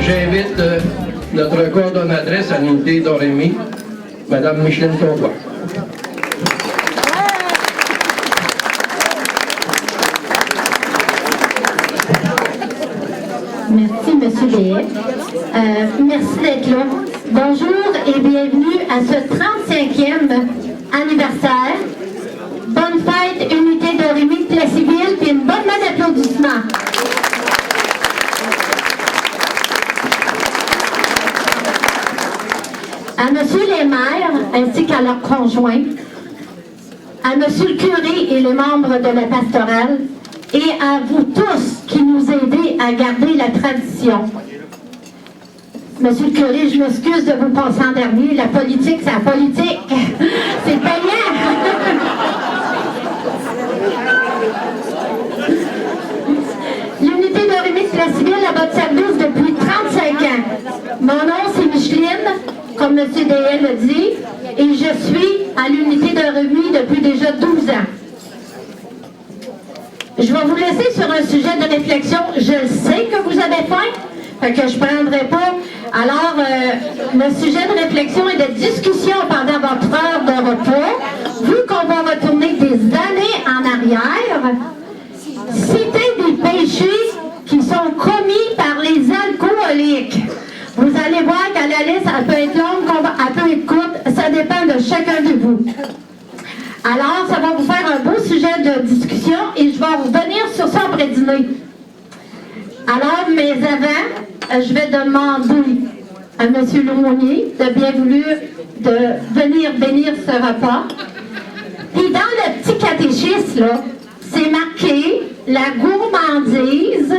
j'invite notre coordonnatrice à l'unité d'Oremy, Mme Micheline Combois. Merci, M. Béhet. Merci d'être là. Bonjour et bienvenue à ce 35e anniversaire. Bonne fête, unité d'Oremy de Plessisville, puis une bonne main d'applaudissements. À M. les maires ainsi qu'à leurs conjoints, à M. le curé et les membres de la pastorale, et à vous tous qui nous aidez à garder la tradition. Monsieur le curé, je m'excuse de vous passer en dernier. La politique, c'est la politique. C'est payant. L'unité d'Oremy de Plessisville à votre service depuis 35 ans. Mon nom, c'est Micheline, comme M. Béhet l'a dit, et je suis à l'unité d'Oremy depuis déjà 12 ans. Je vais vous laisser sur un sujet de réflexion. Je sais que vous avez faim, fait que je ne prendrai pas. Alors, le sujet de réflexion et de discussion pendant votre heure de repos, vu qu'on va retourner des années en arrière, citer des péchés qui sont commis par les alcooliques. Vous allez voir qu'à la liste, elle peut être longue, elle peut être courte, ça dépend de chacun de vous. Alors, ça va vous faire un beau sujet de discussion et je vais revenir sur ça après dîner. Alors, mais avant, je vais demander à M. L'aumônier de bien vouloir de venir bénir ce repas. Et dans le petit catéchisme, là, c'est marqué la gourmandise.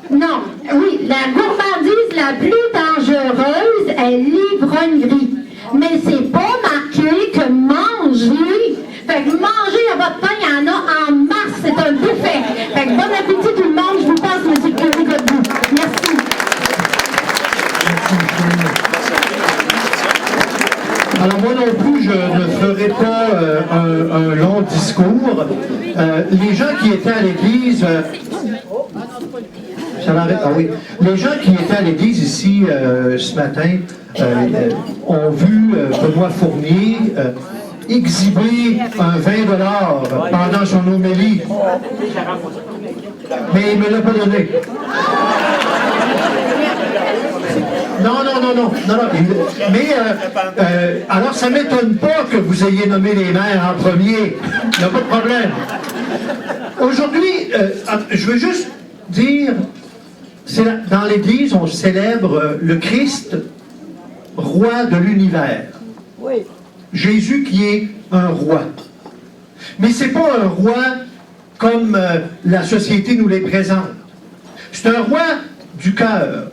Non, oui, la gourmandise la plus dangereuse est l'ivrognerie. Mais c'est pas marqué que manger. Fait que manger à votre pain, il y en a en masse, c'est un buffet. Fait que bon appétit tout le monde, je vous passe, M. le curé Godbout. Merci. Alors moi non plus, je ne ferai pas un long discours. Les gens qui étaient à l'église... Ah oui. Les gens qui étaient à l'église ici ce matin ont vu Benoît Fournier exhiber un 20 $ pendant son homélie. Mais il ne me l'a pas donné. Non. Mais alors ça ne m'étonne pas que vous ayez nommé les maires en premier. Il n'y a pas de problème. Aujourd'hui, je veux juste dire, dans l'Église, on célèbre le Christ, roi de l'univers. Oui. Jésus qui est un roi. Mais ce n'est pas un roi comme la société nous les présente. C'est un roi du cœur.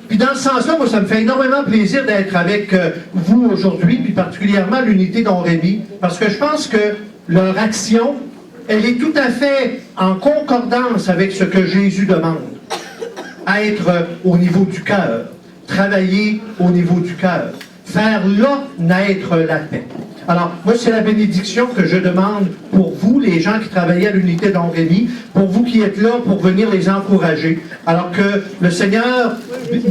Puis dans ce sens-là, moi, ça me fait énormément plaisir d'être avec vous aujourd'hui, puis particulièrement l'unité d'Oremy, parce que je pense que leur action, elle est tout à fait en concordance avec ce que Jésus demande. Être au niveau du cœur, travailler au niveau du cœur, faire là naître la paix. Alors, moi, c'est la bénédiction que je demande pour vous, les gens qui travaillent à l'unité d'Oremy, pour vous qui êtes là pour venir les encourager. Alors que le Seigneur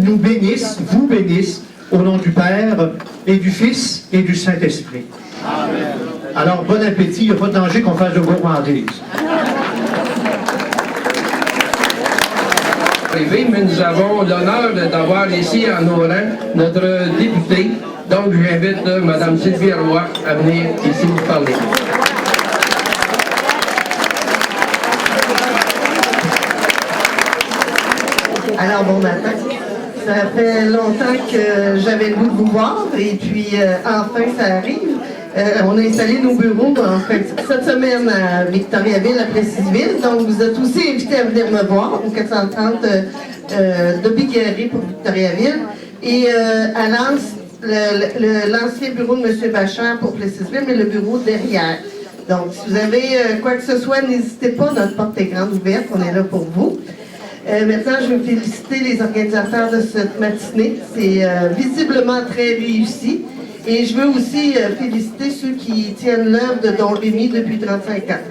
nous bénisse, vous bénisse, au nom du Père et du Fils et du Saint-Esprit. Amen. Alors, bon appétit, il n'y a pas de danger qu'on fasse de gourmandise. Mais nous avons l'honneur d'avoir ici en nos rangs notre députée. Donc, j'invite Mme Sylvie Roy à venir ici vous parler. Alors, bon matin. Ça fait longtemps que j'avais le goût de vous voir et puis enfin ça arrive. On a installé nos bureaux cette semaine à Victoriaville, à Plessisville. Donc, vous êtes aussi invités à venir me voir au 430 de Biguerry pour Victoriaville. Et à l'ancien bureau de M. Bachand pour Plessisville, mais le bureau derrière. Donc, si vous avez quoi que ce soit, n'hésitez pas, notre porte est grande ouverte, on est là pour vous. Maintenant, je veux féliciter les organisateurs de cette matinée. C'est visiblement très réussi. Et je veux aussi féliciter ceux qui tiennent l'œuvre de d'Oremy depuis 35 ans.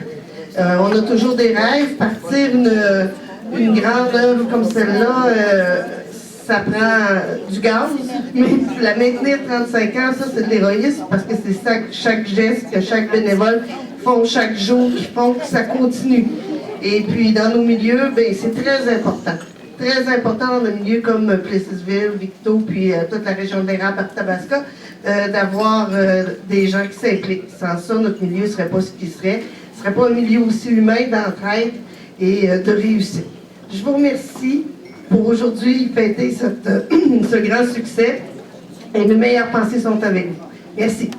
On a toujours des rêves. Partir une grande œuvre comme celle-là, ça prend du gaz, mais la maintenir 35 ans, ça c'est de l'héroïsme parce que c'est ça, chaque geste que chaque bénévole font chaque jour qui font que ça continue. Et puis dans nos milieux, ben, c'est très important. Très important dans un milieu comme Plessisville, Victo, puis toute la région de l'Érable par Tabasca, d'avoir des gens qui s'impliquent. Sans ça, notre milieu ne serait pas ce qu'il serait. Ce ne serait pas un milieu aussi humain d'entraide et de réussite. Je vous remercie pour aujourd'hui fêter ce grand succès et mes meilleures pensées sont avec vous. Merci.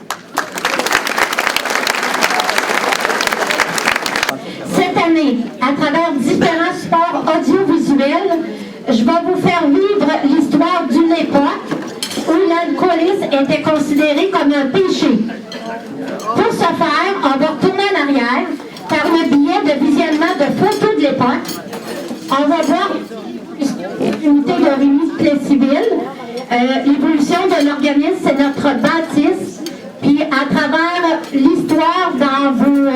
Cette année, à travers différents supports audiovisuels, je vais vous faire vivre l'histoire d'une époque où l'alcoolisme était considéré comme un péché. Pour ce faire, on va retourner en arrière par le biais de visionnement de photos de l'époque. On va voir l'unité de Rémy de Plessisville. L'évolution de l'organisme, c'est notre bâtisse. Puis à travers l'histoire dans vos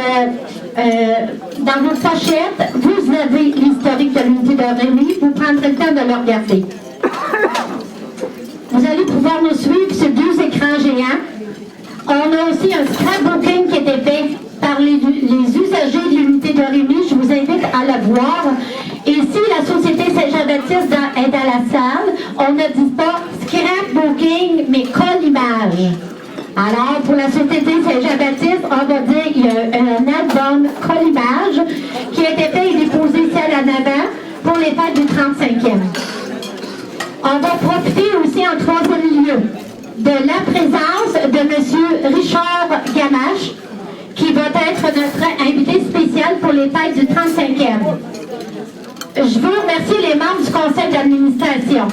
pochettes, vous avez l'historique de l'unité de Rémy. Vous prendrez le temps de le regarder. Vous allez pouvoir nous suivre sur 2 écrans géants. On a aussi un scrapbooking qui a été fait par les usagers de l'unité de Rémy. Je vous invite à le voir. Et si la Société Saint-Jean-Baptiste est à la salle, on ne dit pas scrapbooking, mais collimage. Alors, pour la Société Saint-Jean-Baptiste, on va dire qu'il y a un album collimage qui a été fait et déposé ici à l'avant pour les fêtes du 35e. On va profiter aussi en 3e lieu de la présence de M. Richard Gamache, qui va être notre invité spécial pour les fêtes du 35e. Je veux remercier les membres du conseil d'administration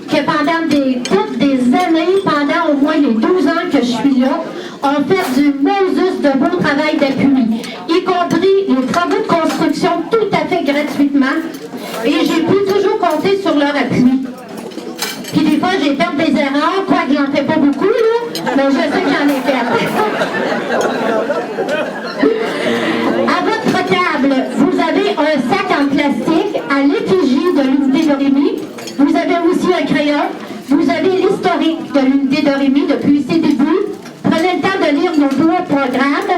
qui, pendant toutes des années, pendant au moins les 12 ans que je suis là, ont fait du Moses de beau travail d'appui, y compris les travaux de construction tout à fait gratuitement. Et j'ai pu toujours compter sur leur appui. Puis des fois, j'ai fait des erreurs, quoi que j'en fais pas beaucoup, là, mais je sais que j'en ai fait. À votre table, vous avez un sac en plastique à l'effigie de l'unité de Rémy. Vous avez aussi un crayon. Vous avez l'historique de l'unité de Rémy depuis ses débuts. Prenez le temps de lire nos 2 programmes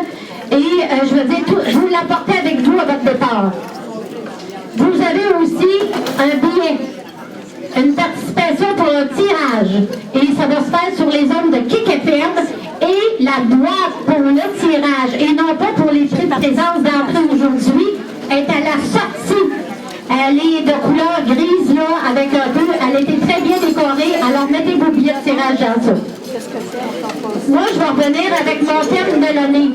et je veux dire, vous l'apportez avec vous à votre départ. Vous avez aussi un billet. Une participation pour un tirage. Et ça va se faire sur les ondes de Kick FM et la boîte pour le tirage. Et non pas pour les prix de présence d'entrée aujourd'hui, est à la sortie. Elle est de couleur grise, là, avec un peu. Elle a été très bien décorée. Alors, mettez vos billets de tirage dans ça. Moi, je vais revenir avec mon thème de l'année.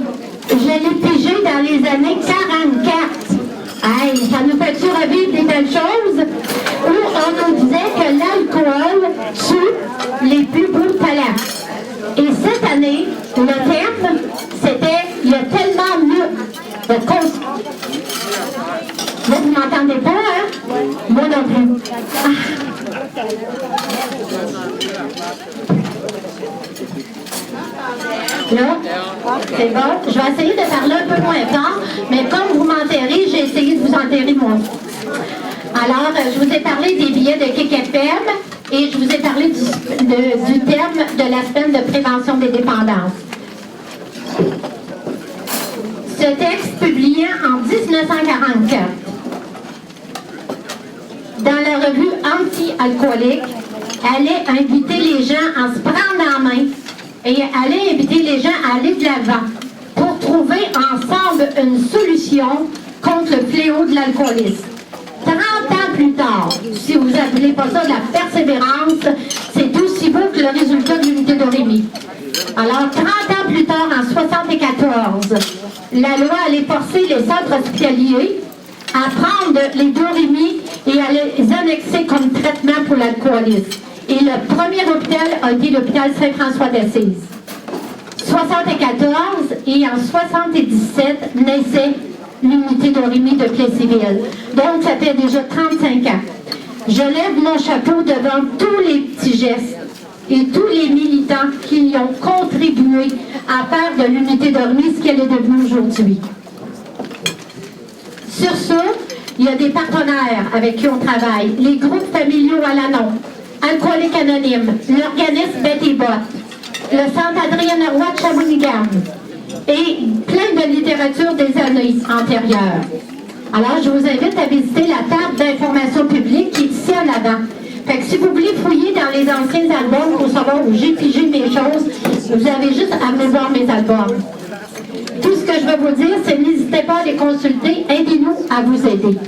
Je l'ai pigé dans les années 44. Hey, ça nous fait-tu revivre des belles choses? Où on nous disait que l'alcool tue les plus beaux talents. Et cette année, le thème, c'était « Il y a tellement mieux de cause. » Là, vous m'entendez pas, hein? Moi non plus. Ah. Là, c'est bon. Je vais essayer de parler un peu moins fort, mais comme vous m'enterrez, j'ai essayé de vous enterrer moi. Alors, je vous ai parlé des billets de Kick FM et je vous ai parlé du terme de la semaine de prévention des dépendances. Ce texte publié en 1944 dans la revue anti-alcoolique allait inviter les gens à se prendre en main et allait inviter les gens à aller de l'avant pour trouver ensemble une solution contre le fléau de l'alcoolisme. 30 ans plus tard, si vous n'appelez pas ça de la persévérance, c'est aussi beau que le résultat de l'unité de Rémy. Alors, 30 ans plus tard, en 1974, la loi allait forcer les centres hospitaliers à prendre les 2 Rémy et à les annexer comme traitement pour l'alcoolisme. Et le premier hôpital a été l'hôpital Saint-François d'Assise. 1974 et en 1977 naissait l'unité de Rémy de Plessisville. Donc, ça fait déjà 35 ans. Je lève mon chapeau devant tous les petits gestes et tous les militants qui ont contribué à faire de l'unité de Rémy ce qu'elle est devenue aujourd'hui. Sur ce, il y a des partenaires avec qui on travaille. Les groupes familiaux à Lannon, Alcooliques Anonymes, l'organisme Betty Bott, le Centre Adrienne Roy de Shawinigan et plein de littérature des années antérieures. Alors, je vous invite à visiter la table d'information publique qui est ici en avant. Fait que si vous voulez fouiller dans les anciens albums pour savoir où j'ai pigé mes choses, vous avez juste à venir voir mes albums. Tout ce que je veux vous dire, c'est n'hésitez pas à les consulter, aidez-nous à vous aider.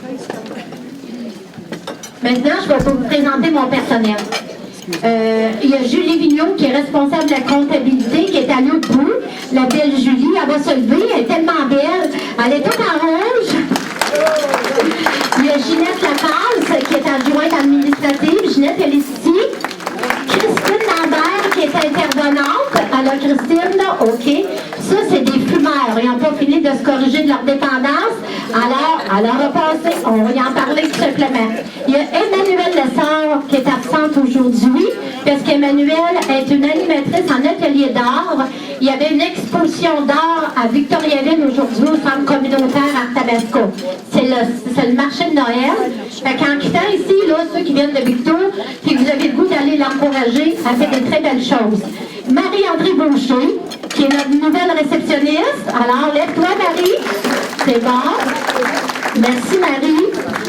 Maintenant, je vais vous présenter mon personnel. Il y a Julie Vigneault qui est responsable de la comptabilité, qui est à l'autre bout. La belle Julie, elle va se lever, elle est tellement belle. Elle est toute en rouge. Il y a Ginette Lacasse qui est adjointe administrative. Ginette, elle est ici. Christine Lambert qui est intervenante. Alors, Christine, là, OK. Ça, c'est des fumeurs. Ils n'ont pas fini de se corriger de leur dépendance. Alors, à leur repassé, on va y en parler tout simplement. Il y a Emmanuelle Lessard qui est absente aujourd'hui parce qu'Emmanuelle est une animatrice en atelier d'art. Il y avait une exposition d'art à Victoriaville aujourd'hui au centre communautaire Artabasco. C'est le marché de Noël. Fait qu'en quittant ici, là, ceux qui viennent de Victo, puis que vous avez le goût d'aller l'encourager, elle fait des très belles choses. Marie-André Boucher, qui est notre nouvelle réceptionniste. Alors, lève-toi, Marie. C'est bon. Merci, Marie.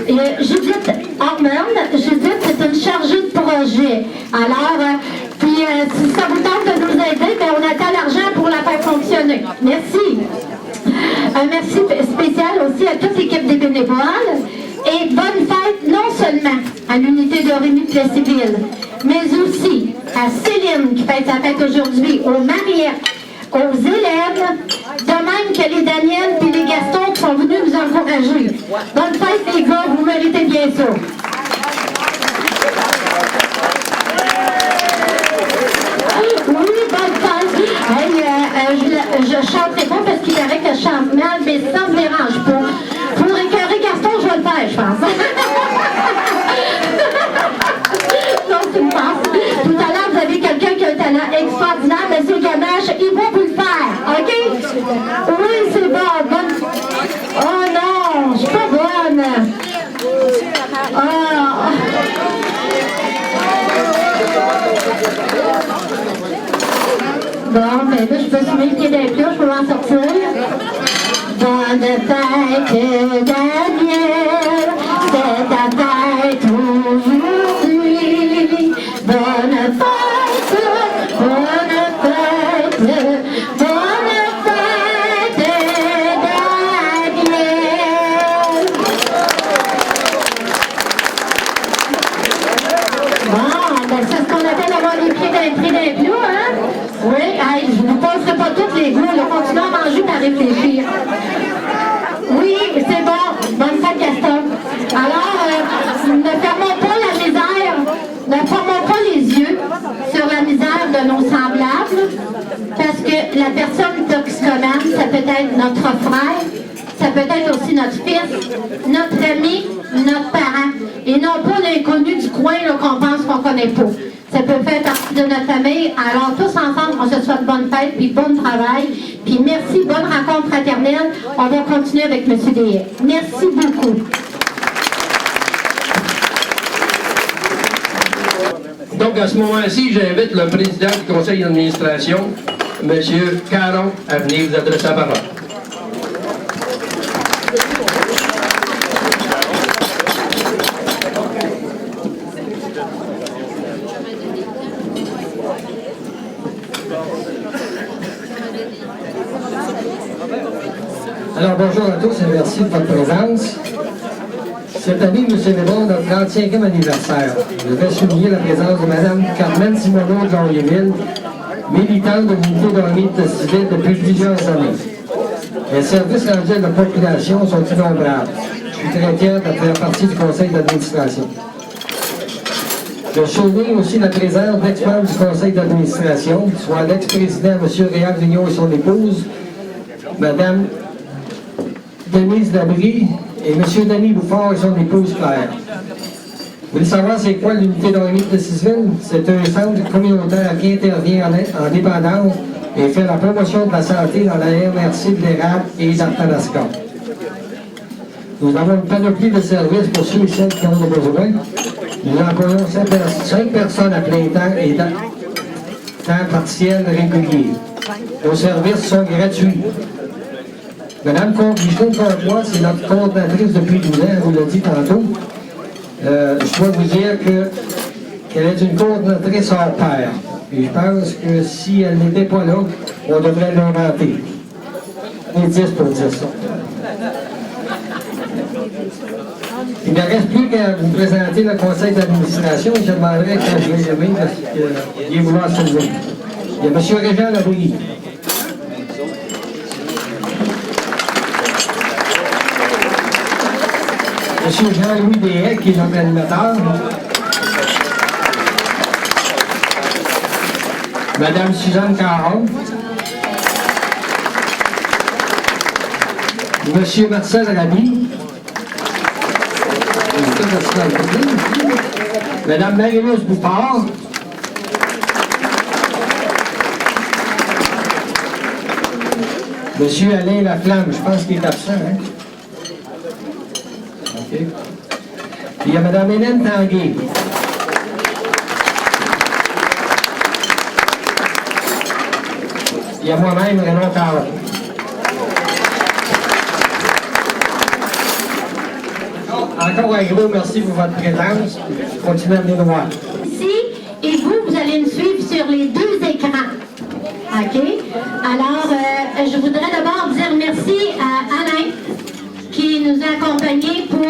Et Judith Harmon. Judith, c'est une chargée de projet. Alors, si ça vous tente de nous aider, bien, on attend l'argent pour la faire fonctionner. Merci. Un merci spécial aussi à toute l'équipe des bénévoles. Et bonne fête non seulement à l'unité de Rémy Plessisville, mais aussi à Céline qui fête sa fête aujourd'hui, aux Mariettes, aux élèves, de même que les Daniel et les Gaston qui sont venus nous encourager. Bonne fête les gars, vous méritez bien ça. Oui, bonne fête. Hey, je chanterai pas parce qu'il paraît que je chante mal, mais ça ne me dérange pas. Pour écœurer Gaston, je vais le faire, je pense. Non, c'est une passe. Tout à l'heure, vous avez quelqu'un qui a un talent extraordinaire, M. Gamache, il va vous le faire, OK? Oui, c'est bon. Bonne... Oh non, je suis pas bonne. Oh. Bon, ben là, je peux soulever le pied d'un plat, je peux m'en sortir. Bonne fête, Daniel, c'est ta fête aujourd'hui. Bonne fête, bonne fête, bonne fête, Daniel. Bon, ben c'est ce qu'on appelle avoir les pieds d'un plat, hein? Oui, hey, je ne vous passerai pas tous les goûts, là, continuez à manger par réfléchir. Oui, c'est bon. Bonne fête, Gaston. Alors, ne fermons pas la misère, ne fermons pas les yeux sur la misère de nos semblables, parce que la personne toxicomane, ça peut être notre frère, ça peut être aussi notre fils, notre ami, notre parent, et non pas l'inconnu du coin qu'on pense qu'on ne connaît pas. Ça peut faire partie de notre famille. Alors, tous ensemble, on se souhaite bonne fête, puis bon travail. Puis merci, bonne rencontre fraternelle. On va continuer avec M. Deshaies. Merci beaucoup. Donc, à ce moment-ci, j'invite le président du conseil d'administration, M. Caron, à venir vous adresser la parole. Alors bonjour à tous et merci de votre présence. Cette année, nous célébrons notre 35e anniversaire. Je vais souligner la présence de Mme Carmen Simoneau de Laurierville, militante de l'unité de Rémy Plessisville depuis plusieurs années. Les services rendus à la population sont innombrables. Je suis très fier de faire partie du conseil d'administration. Je souligne aussi la présence d'ex-membres du conseil d'administration, soit l'ex-président M. Réal Vigneault et son épouse, Mme Denise Labrie et M. Denis Bouffard et son épouse Claire. Vous voulez savoir c'est quoi l'unité de Rémy Plessisville? C'est un centre communautaire qui intervient en dépendance et fait la promotion de la santé dans la MRC de l'Érable et d'Arthabasca. Nous avons une panoplie de services pour ceux et celles qui en ont besoin. Nous employons 5 personnes à plein temps et temps partiel régulier. Nos services sont gratuits. Madame Micheline Comtois, c'est notre coordinatrice depuis 12 ans, elle vous l'a dit tantôt. Je dois vous dire qu'elle est une coordinatrice hors pair. Et je pense que si elle n'était pas là, on devrait l'inventer. Les 10 pour dire ça. Il ne reste plus qu'à vous présenter le conseil d'administration. Je demanderai quand je vais lever qu'il est vouloir se lever. Il y a M. Régent Labouille. M. Jean-Louis Deshaies, qui est notre animateur. Madame Suzanne Caron. Monsieur Marcel Raby. Madame Marie-Louise Boupard. Monsieur Alain Laflamme, je pense qu'il est absent, hein? OK. Puis il y a Madame Hélène Tanguay. Il y a moi-même, Renaud Caron. Encore un gros merci pour votre présence. Continuez à venir nous voir. Ici, et vous allez me suivre sur les 2 écrans. OK? Alors, je voudrais d'abord dire merci à Alain qui nous a accompagnés pour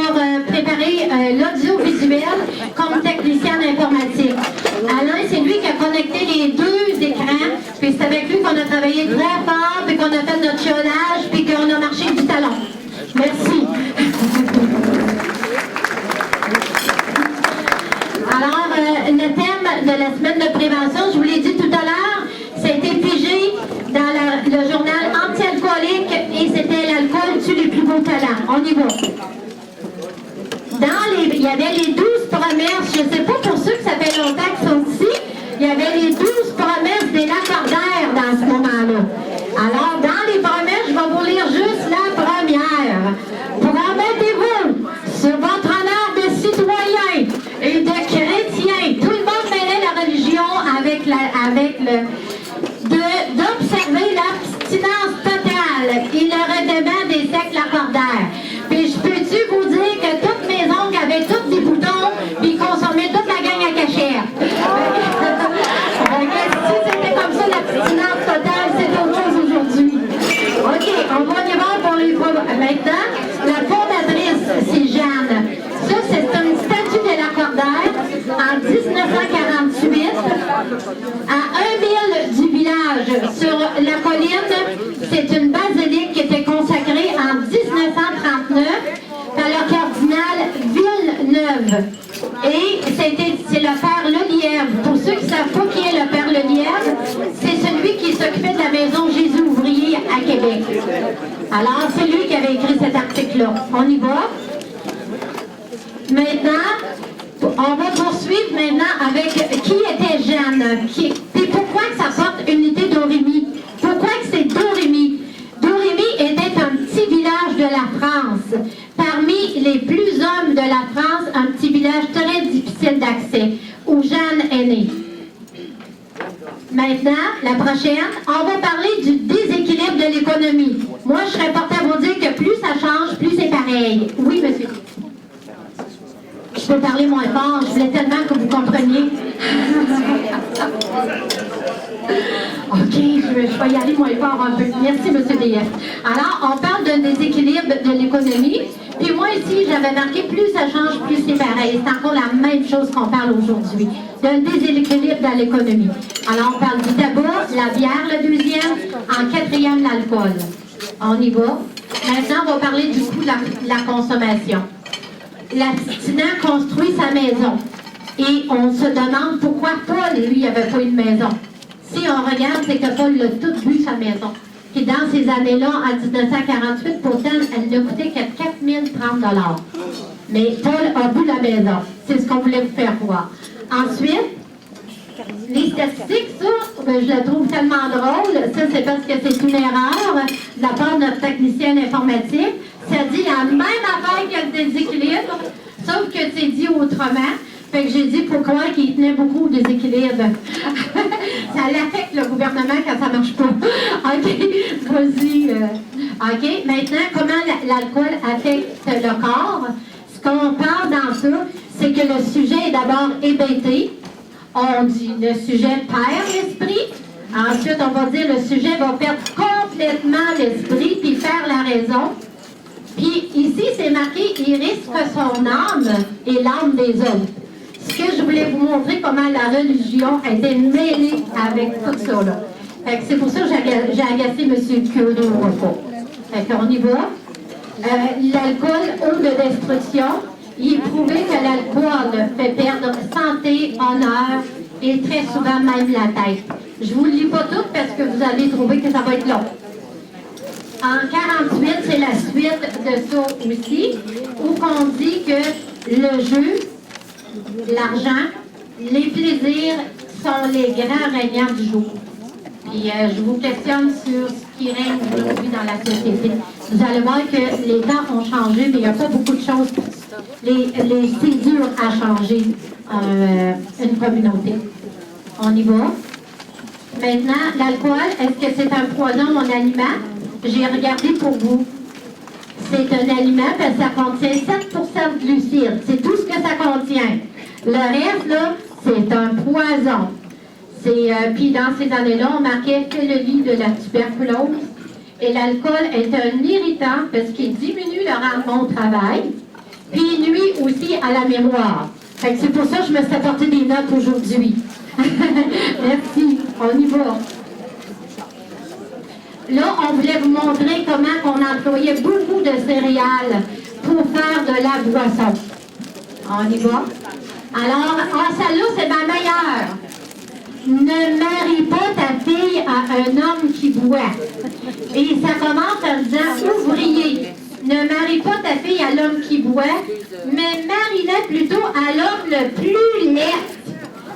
préparer l'audiovisuel comme technicien informatique. Alain, c'est lui qui a connecté les 2 écrans, puis c'est avec lui qu'on a travaillé très fort, puis qu'on a fait notre chiolage, puis qu'on a marché du talon. Merci. Alors, le thème de la semaine de prévention, je vous l'ai dit tout à l'heure, ça a été figé dans le journal anti-alcoolique et c'était l'alcool tue les plus beaux talents. On y va. Il y avait les 12 promesses, je ne sais pas pour ceux que ça fait longtemps qu'ils sont ici, il y avait les 12 promesses des lacordaires dans ce moment-là. Alors, dans les promesses, je vais vous lire juste la première. Promettez-vous sur votre honneur de citoyen et de chrétien. Tout le monde mêlait la religion avec d'observer l'abstinence totale et le redément des sectes lacordaires. Puis je peux-tu vous dire que toutes mes oncles avaient tous des boutons puis ils consommaient toute la gang à cachette. Si c'était comme ça l'abstinence totale, c'est autre chose aujourd'hui. OK, on va y voir pour les maintenant. La fondatrice, c'est Jeanne. Ça, c'est une statue de lacordaire en 1948 à 1 000 du village. Sur la colline, c'est une basilique qui était consacrée en 1939 par le cardinal Villeneuve. Et c'est le père Lelièvre. Pour ceux qui ne savent pas qui est le père Lelièvre, c'est celui qui s'occupait de la maison Jésus ouvrier à Québec. Alors, c'est lui qui avait écrit cet article-là. On y va. Maintenant, on va poursuivre maintenant avec qui était Jeanne. Et pourquoi que ça porte unité d'Orimy? Pourquoi que c'est Dorimy? Dorimy était un petit village de la France. Parmi les plus hommes de la France, un petit village très difficile d'accès, où Jeanne est née. Maintenant, la prochaine, on va parler du déséquilibre de l'économie. Moi, je serais portée à vous dire que plus ça change, plus c'est pareil. Oui, monsieur. Je peux parler moins fort, je voulais tellement que vous compreniez. OK, je vais y aller moins fort un peu. Merci, M. DF. Alors, on parle d'un déséquilibre de l'économie. Puis moi, ici, j'avais marqué plus ça change, plus c'est pareil. C'est encore la même chose qu'on parle aujourd'hui. D'un déséquilibre dans l'économie. Alors, on parle du tabac, la bière, le deuxième. En quatrième, l'alcool. On y va. Maintenant, on va parler du coût de la consommation. L'abstinent construit sa maison. Et on se demande pourquoi Paul, lui, n'avait pas une maison. Si on regarde, c'est que Paul l'a tout vu, sa maison. Puis dans ces années-là, en 1948, pourtant, elle ne coûtait que 4 030 $. Mais Paul a vu la maison. C'est ce qu'on voulait vous faire voir. Ensuite, les statistiques, ça, je la trouve tellement drôle. Ça, c'est parce que c'est une erreur de la part de notre technicienne informatique. Ça dit la même affaire que le déséquilibre, sauf que c'est dit autrement. Fait que j'ai dit pour croire qu'il tenait beaucoup au déséquilibre. Ça affecte le gouvernement quand ça marche pas. OK, vas-y. OK, maintenant, comment l'alcool affecte le corps? Ce qu'on parle dans ça, c'est que le sujet est d'abord hébété. On dit le sujet perd l'esprit. Ensuite, on va dire le sujet va perdre complètement l'esprit puis faire la raison. Puis ici, c'est marqué, il risque son âme et l'âme des autres. Ce que je voulais vous montrer, comment la religion a été mêlée avec tout ça. Là. Fait que c'est pour ça que j'ai agacé M. Curé au repas. Fait qu'on y va. L'alcool, eau de destruction. Il est prouvé que l'alcool fait perdre santé, honneur et très souvent même la tête. Je ne vous le lis pas tout parce que vous allez trouver que ça va être long. En 48, c'est la suite de ça aussi, où on dit que le jeu, l'argent, les plaisirs sont les grands régnants du jour. Puis je vous questionne sur ce qui règne aujourd'hui dans la société. Vous allez voir que les temps ont changé, mais il n'y a pas beaucoup de choses. C'est dur à changer une communauté. On y va. Maintenant, l'alcool, est-ce que c'est un poison ou un aliment? J'ai regardé pour vous. C'est un aliment parce que ça contient 7% de glucides. C'est tout ce que ça contient. Le reste, là, c'est un poison. Puis dans ces années-là, on marquait que le lit de la tuberculose. Et l'alcool est un irritant parce qu'il diminue le rendement au travail. Puis il nuit aussi à la mémoire. Fait que c'est pour ça que je me suis apporté des notes aujourd'hui. Merci. On y va. Là, on voulait vous montrer comment on employait beaucoup de céréales pour faire de la boisson. On y va. Alors, celle-là, c'est ma meilleure. Ne marie pas ta fille à un homme qui boit. Et ça commence en disant ouvrier. Ne marie pas ta fille à l'homme qui boit, mais marie-la plutôt à l'homme le plus laid,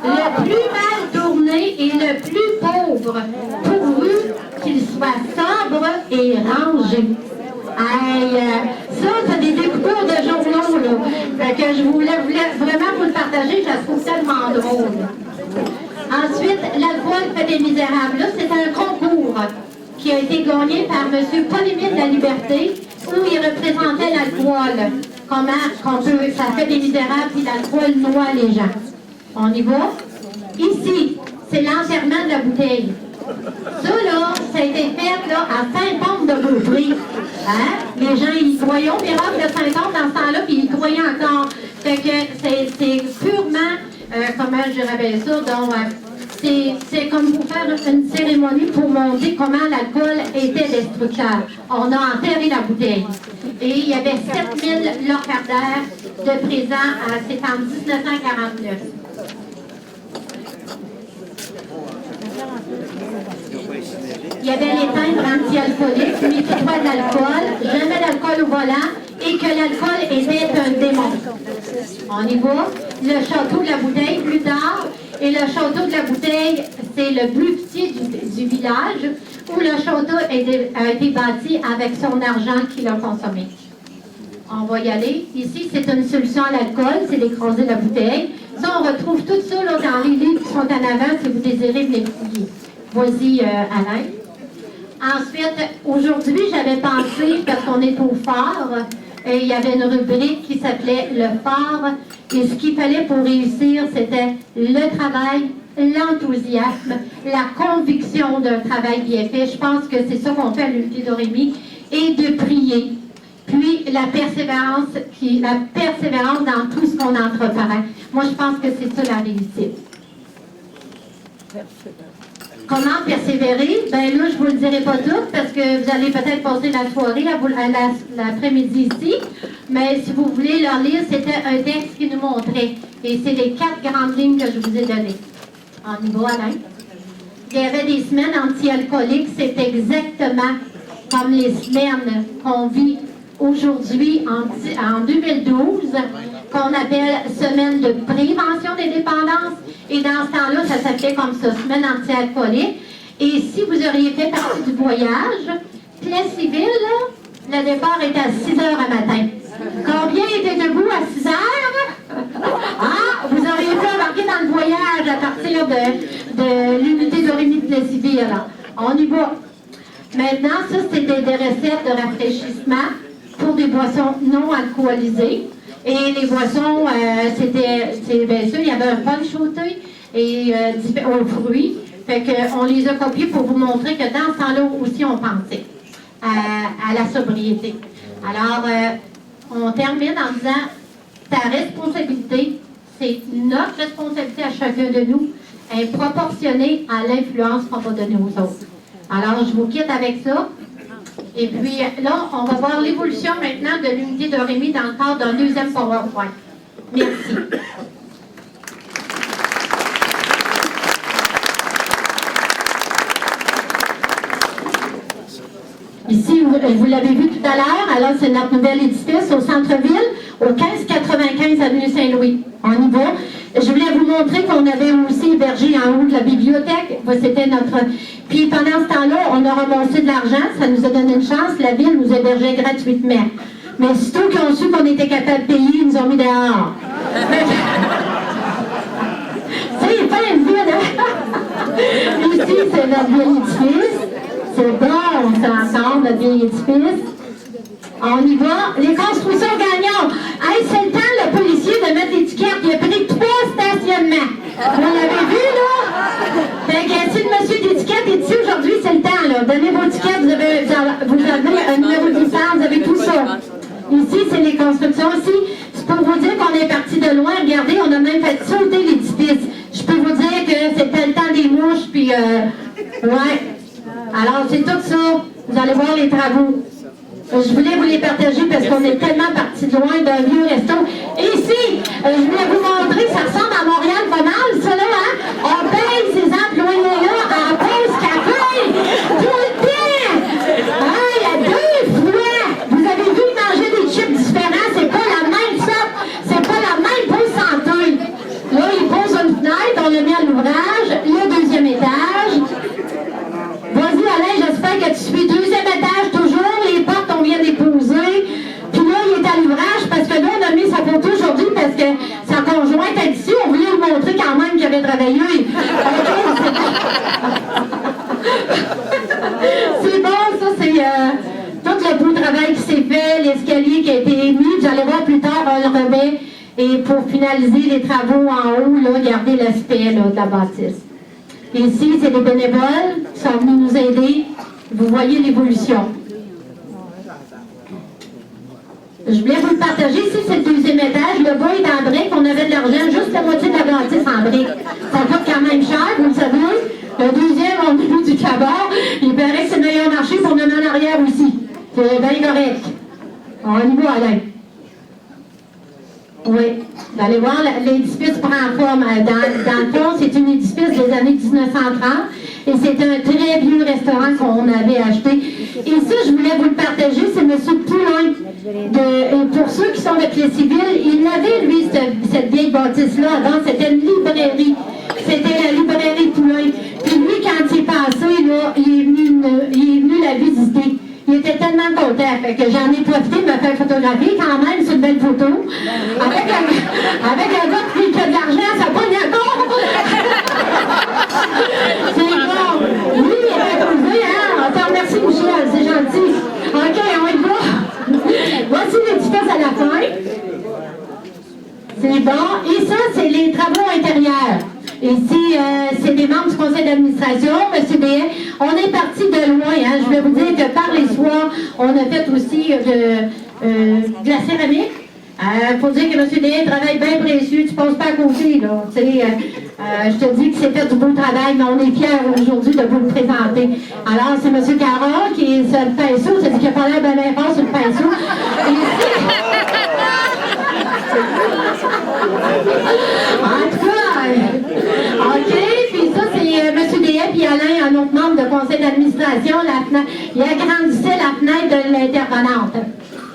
le plus mal tourné et le plus pauvre, pourvu qu'il soit sobre et rangé. Ça, c'est des découpures de journaux, là. Fait que je voulais vraiment vous le partager, je la trouve tellement drôle. Ensuite, l'alcool fait des misérables. Là, c'est un concours qui a été gagné par M. Paul-Émile de la Liberté, où il représentait l'alcool. Comment ça fait des misérables, puis l'alcool noie les gens. On y va? Ici, c'est l'enterrement de la bouteille. Ça, là, ça a été fait là, à Saint-Anne-de-Beaupré. Hein? Les gens, ils croyaient au miracle de Saint-Anne dans ce temps-là, puis ils croyaient encore. Fait que c'est purement, comment je dirais bien ça, donc, c'est comme pour faire une cérémonie pour montrer comment l'alcool était destructeur. On a enterré la bouteille. Et il y avait 7000 locataires de présents, c'est en 1949. Il y avait les timbres anti-alcooliques, méfie-toi de l'alcool, jamais d'alcool au volant, et que l'alcool était un démon. On y va. Le château de la bouteille, plus tard. Et le château de la bouteille, c'est le plus petit du village, où le château a été bâti avec son argent qu'il a consommé. On va y aller. Ici, c'est une solution à l'alcool, c'est d'écraser la bouteille. Ça, on retrouve tout ça là, dans les livres qui sont en avant, si vous désirez les fouiller. Vas-y, Alain. Ensuite, aujourd'hui, j'avais pensé, parce qu'on est au phare, et il y avait une rubrique qui s'appelait le phare, et ce qu'il fallait pour réussir, c'était le travail, l'enthousiasme, la conviction d'un travail bien fait. Je pense que c'est ça qu'on fait à l'unité d'Orémy, et de prier. Puis la persévérance dans tout ce qu'on entreprend. Moi, je pense que c'est ça la réussite. Comment persévérer? Ben là, je ne vous le dirai pas tout parce que vous allez peut-être passer la soirée, l'après-midi ici. Mais si vous voulez leur lire, c'était un texte qui nous montrait. Et c'est les 4 grandes lignes que je vous ai données. En niveau Alain. Il y avait des semaines anti-alcooliques. C'est exactement comme les semaines qu'on vit aujourd'hui en 2012, qu'on appelle semaine de prévention des dépendances. Et dans ce temps-là, ça s'appelait comme ça, semaine anti-alcoolique. Et si vous auriez fait partie du voyage, Plessisville, le départ est à 6 heures à matin. Combien étaient debout à 6 heures? Ah, vous voyage à partir de l'unité de Rémy de Plessisville. On y va. Maintenant, ça, c'était des recettes de rafraîchissement pour des boissons non alcoolisées. Et les boissons, c'est bien sûr, il y avait un punch au thé et aux fruits. Fait qu'on les a copiés pour vous montrer que dans ce temps-là aussi, on pensait à la sobriété. Alors, on termine en disant, ta responsabilité, c'est notre responsabilité à chacun de nous, est proportionnée à l'influence qu'on va donner aux autres. Alors, je vous quitte avec ça. Et puis là, on va voir l'évolution maintenant de l'unité de Rémy dans le cadre d'un deuxième PowerPoint. Merci. Ici, vous l'avez vu tout à l'heure, alors c'est notre nouvel édifice au centre-ville, au 1595 avenue Saint-Louis. On y va. Je voulais vous montrer qu'on avait aussi hébergé en haut de la bibliothèque. C'était notre... Puis pendant ce temps-là, on a ramassé de l'argent, ça nous a donné une chance, la ville nous hébergeait gratuitement. Mais surtout qu'ils ont su qu'on était capable de payer, ils nous ont mis dehors. C'est pas une ville, hein? Ici, c'est notre vieil édifice. C'est bon, on s'ensemble, notre vieil édifice. On y va. Les constructions gagnantes. Hey, c'est le temps, le policier, de mettre l'étiquette. Il a pris 3 stationnements. Vous l'avez vu, là? Fait que si le monsieur d'étiquette est ici aujourd'hui, c'est le temps, là. Donnez vos tickets, vous avez un numéro de licence, vous avez tout ça. Ici, c'est les constructions. Ici, c'est pour vous dire qu'on est parti de loin. Regardez, on a même fait sauter l'édifice. Je peux vous dire que c'était le temps des mouches, puis ouais. Alors, c'est tout ça. Vous allez voir les travaux. Je voulais vous les partager parce qu'on est tellement parti de loin d'un vieux resto. Et ici, je voulais vous montrer, ça ressemble à Montréal pas mal, ça là, hein? On paye ces employés-là en pause café! Tout le temps! Hein, il y a 2 fois! Vous avez vu manger des chips différents, c'est pas la même sorte, c'est pas la même pour santé. Là, ils posent une fenêtre, on l'a mis à l'ouvrage, le 2e étage. Vas-y, Alain, j'espère que tu suis 2e étage toujours, les portes, on vient déposer. Puis là, il est à l'ouvrage parce que là, on a mis sa photo aujourd'hui parce que sa conjointe est ici. On voulait vous montrer quand même qu'il avait travaillé. C'est bon, ça, c'est tout le beau travail qui s'est fait, l'escalier qui a été mis. Vous allez voir plus tard, on le remet. Et pour finaliser les travaux en haut, là, regardez l'aspect là, de la bâtisse. Ici, c'est les bénévoles qui sont venus nous aider. Vous voyez l'évolution. Je voulais vous le partager. Ici, c'est le 2e étage. Le bas est en briques. On avait de l'argent, juste la moitié de la bâtisse en briques. Ça coûte quand même cher, vous le savez. Le 2e, on a vu du cabard. Il paraît que c'est le meilleur marché pour nous en arrière aussi. C'est bien correct. On y va, Alain. Oui. Vous allez voir, l'édifice prend forme. Dans le fond, c'est un édifice des années 1930 et c'est un très vieux restaurant qu'on avait acheté. Et ça, je voulais vous le partager, c'est M. Poulain. Pour ceux qui sont de Plessisville, il avait, lui, cette vieille bâtisse-là. Avant, c'était une librairie. C'était la librairie Poulain. Puis lui, quand il est passé, là, il est venu la visiter. Il était tellement content, fait que j'en ai profité de me faire photographier quand même, c'est une belle photo. Avec un gars qui a de l'argent, ça pogne encore! C'est bon! Lui, il était trouvé, hein? On te remercie, Michel, c'est gentil. OK, on y va. Voici l'édifice à la fin. C'est bon. Et ça, c'est les travaux intérieurs. Ici, c'est des membres du conseil d'administration, M. Béhet. On est parti de loin. Hein. Je vais vous dire que par les soirs, on a fait aussi de la céramique. Il faut dire que M. Béhet travaille bien précieux. Tu ne passes pas à côté. Là. Je te dis que c'est fait du beau travail, mais on est fiers aujourd'hui de vous le présenter. Alors, c'est M. Carole qui est sur le pinceau. C'est-à-dire qu'il n'a pas l'air bien fort sur le pinceau. En tout cas, OK, puis ça, c'est M. Déhet puis Alain, un autre membre de conseil d'administration. Il agrandissait la fenêtre de l'intervenante.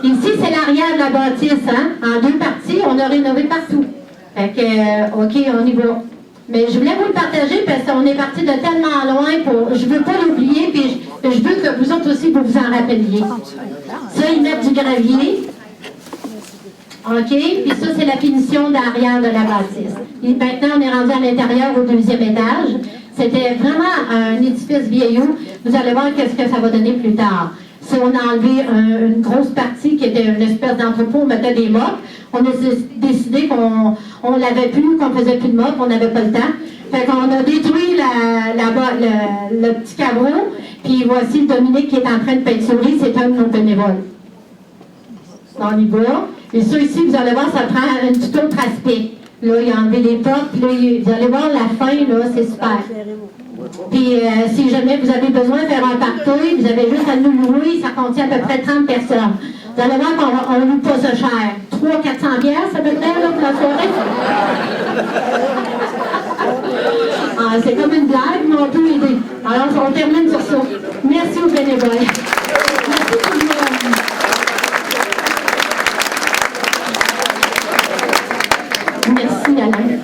Ici, c'est l'arrière de la bâtisse, hein, en 2 parties. On a rénové partout. Fait que, OK, on y va. Mais je voulais vous le partager parce qu'on est parti de tellement loin pour... Je ne veux pas l'oublier, puis je veux que vous autres aussi, vous vous en rappeliez. Ça, ils mettent du gravier. OK? Puis ça, c'est la finition d'arrière de la bâtisse. Et maintenant, on est rendu à l'intérieur au 2e étage. C'était vraiment un édifice vieillot. Vous allez voir qu'est-ce que ça va donner plus tard. Si on a enlevé une grosse partie qui était une espèce d'entrepôt, on mettait des mops. On a décidé qu'on l'avait plus, qu'on faisait plus de mops, on n'avait pas le temps. Fait qu'on a détruit le petit caveau. Puis voici Dominique qui est en train de peinturer, c'est un de nos bénévoles. On y va. Et ça ici, vous allez voir, ça prend un tout autre aspect. Là, il a enlevé les portes, puis là, vous allez voir la fin, là, c'est super. Puis si jamais vous avez besoin de faire un party, vous avez juste à nous louer, ça contient à peu près 30 personnes. Vous allez voir qu'on ne loue pas ça cher. 300-400 piastres à peu près, là, pour la soirée. Ah, c'est comme une blague, mais on peut aider. Alors, on termine sur ça. Merci aux bénévoles. Merci tout le monde. Merci, Alain.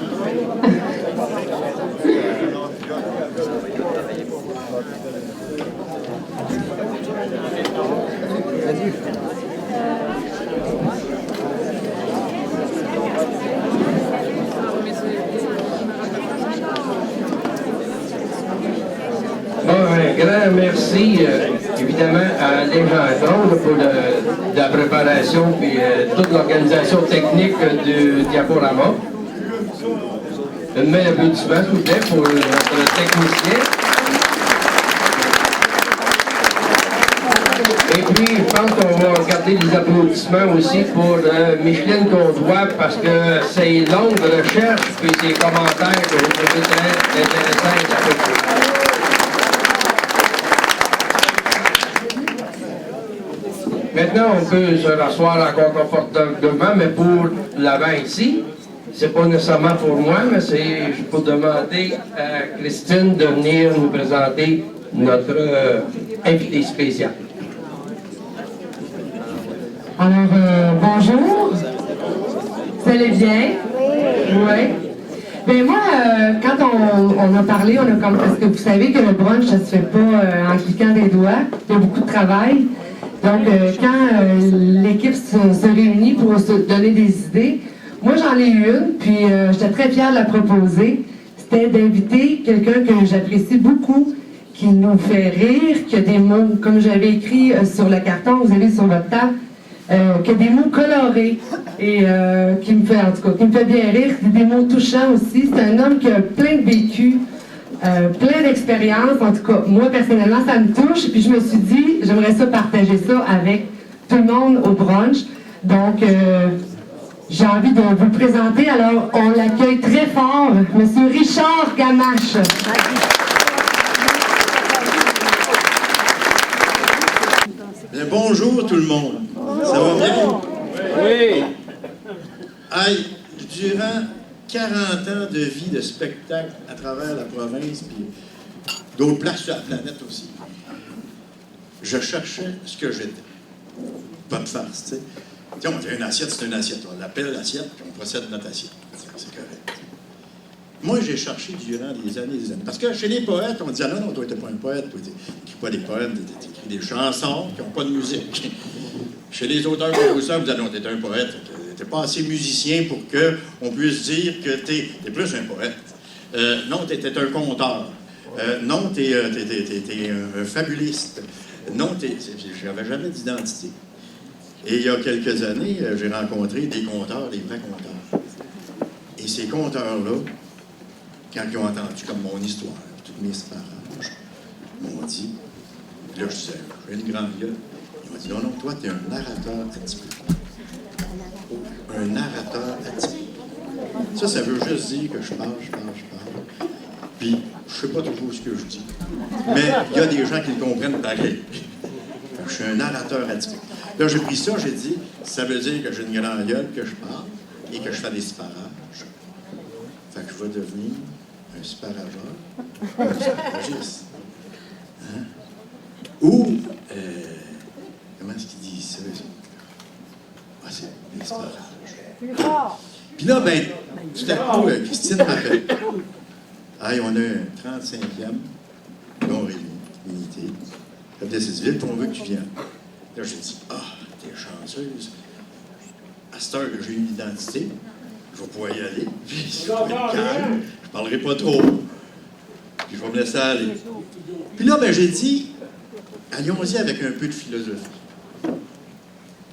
Bon, un grand merci, évidemment, à Légendron pour la préparation et toute l'organisation technique du diaporama. Une main d'applaudissement, s'il vous plaît, pour notre technicien. Et puis, je pense qu'on va garder les applaudissements aussi pour Micheline Condois, parce que c'est longue recherche et ses commentaires que je trouve très intéressants et appréciés. Maintenant, on peut se rasseoir encore confortablement, mais pour l'avant ici, c'est pas nécessairement pour moi, mais c'est pour demander à Christine de venir nous présenter notre invité spécial. Alors, bonjour. Vous allez bien? Oui. Bien, moi, quand on a parlé, on a comme, parce que vous savez que le brunch, ça se fait pas en cliquant des doigts. Il y a beaucoup de travail. Donc, quand l'équipe se réunit pour se donner des idées, moi, j'en ai eu une, puis j'étais très fière de la proposer. C'était d'inviter quelqu'un que j'apprécie beaucoup, qui nous fait rire, qui a des mots, comme j'avais écrit sur le carton, vous avez sur votre table, qui a des mots colorés et qui me fait, en tout cas, qui me fait bien rire, des mots touchants aussi. C'est un homme qui a plein de vécu, plein d'expériences. En tout cas, moi, personnellement, ça me touche. Puis je me suis dit, j'aimerais ça partager ça avec tout le monde au brunch. Donc, j'ai envie de vous le présenter. Alors, on l'accueille très fort, M. Richard Gamache. Bien, bonjour tout le monde. Ça va bien? Oui. Aïe, durant 40 ans de vie de spectacle à travers la province, puis d'autres places sur la planète aussi, je cherchais ce que j'étais. Pas de farce, tu sais. Tiens, on dit une assiette, c'est une assiette. On l'appelle l'assiette, puis on procède notre assiette. C'est correct. Moi, j'ai cherché durant des années et des années. Parce que chez les poètes, on dit « Ah non, toi, t'es pas un poète, toi, t'écris pas des poèmes, t'écris des chansons qui n'ont pas de musique. » Chez les auteurs-compositeurs, vous dites « Non, t'es un poète, t'es pas assez musicien pour qu'on puisse dire que t'es plus un poète. Non, t'es un conteur. Non, t'es un fabuliste. Non, j'avais jamais d'identité. » Et il y a quelques années, j'ai rencontré des conteurs, des vrais conteurs. Et ces conteurs-là, quand ils ont entendu comme mon histoire, toutes mes parages, m'ont dit, là je disais, j'ai une grande gueule, ils m'ont dit, non, toi, tu es un narrateur atypique. Un narrateur atypique. Ça veut juste dire que je parle, puis je sais pas toujours ce que je dis. Mais il y a des gens qui le comprennent pareil. Je suis un narrateur atypique. Là, j'ai pris ça, j'ai dit, ça veut dire que j'ai une grande gueule, que je parle, et que je fais des sparages. Fait que je vais devenir un sparageur, un sparagiste. Hein? Ou, comment est-ce qu'ils disent ça? Ah, c'est des sparages. Puis là, ben, tout à coup, Christine m'appelle. Hey, on a un 35e, non réuni, unité. Cette ville, on veut que tu viennes. Là, j'ai dit, ah, t'es chanceuse. à cette heure que j'ai une identité, je vais pouvoir y aller, puis je vais être calme, je ne parlerai pas trop, puis je vais me laisser aller. Puis là, ben, j'ai dit, allons-y avec un peu de philosophie.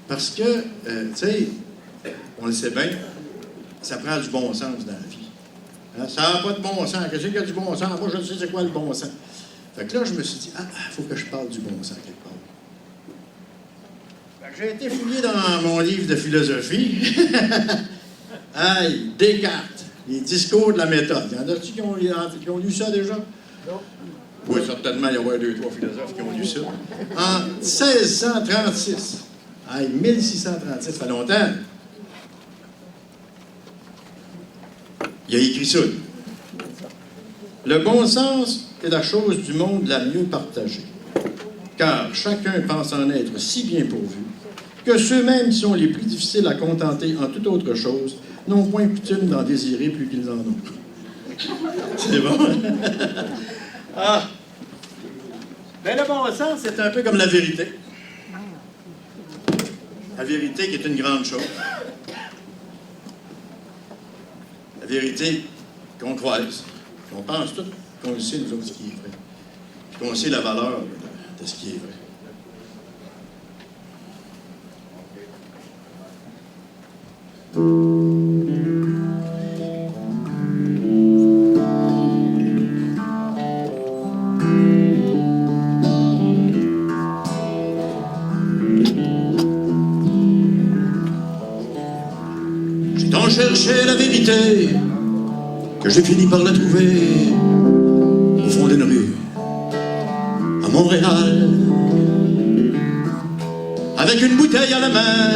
Parce que, tu sais, on le sait bien, ça prend du bon sens dans la vie. Hein? Ça n'a pas de bon sens. Qu'est-ce qu'il y a du bon sens? Moi, je sais c'est quoi le bon sens. Fait que là, je me suis dit, il faut que je parle du bon sens quelque part. Fait que j'ai été fouillé dans mon livre de philosophie. Aïe, Descartes, les discours de la méthode. Il y en a-tu qui ont lu ça déjà? Non. Oui, certainement, il y a 2-3 philosophes qui ont lu ça. En 1636. Aïe, 1636, ça fait longtemps. Il a écrit ça. Le bon sens est la chose du monde la mieux partagée. Car chacun pense en être si bien pourvu que ceux-mêmes qui sont les plus difficiles à contenter en toute autre chose n'ont point coutume d'en désirer plus qu'ils en ont. C'est bon? Ah! Ben, le bon sens, c'est un peu comme la vérité. La vérité qui est une grande chose. La vérité qu'on croise, qu'on pense tout, qu'on sait nous autres ce qui est vrai, puis qu'on sait la valeur de ce qui est vrai. J'ai tant cherché la vérité que j'ai fini par la trouver au fond d'une rue à Montréal, avec une bouteille à la main,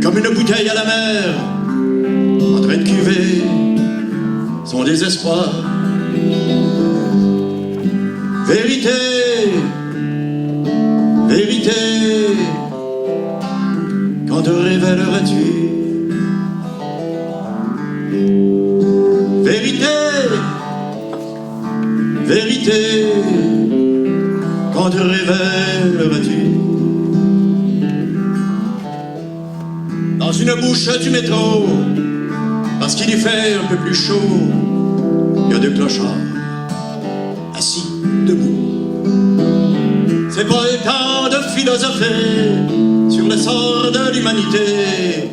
comme une bouteille à la mer, en train de cuver son désespoir. Vérité, vérité, quand te révéleras-tu? Vérité, vérité, quand te révéleras-tu? Dans une bouche du métro, parce qu'il y fait un peu plus chaud, il y a deux clochards assis debout. C'est pas le temps de philosopher sur le sort de l'humanité.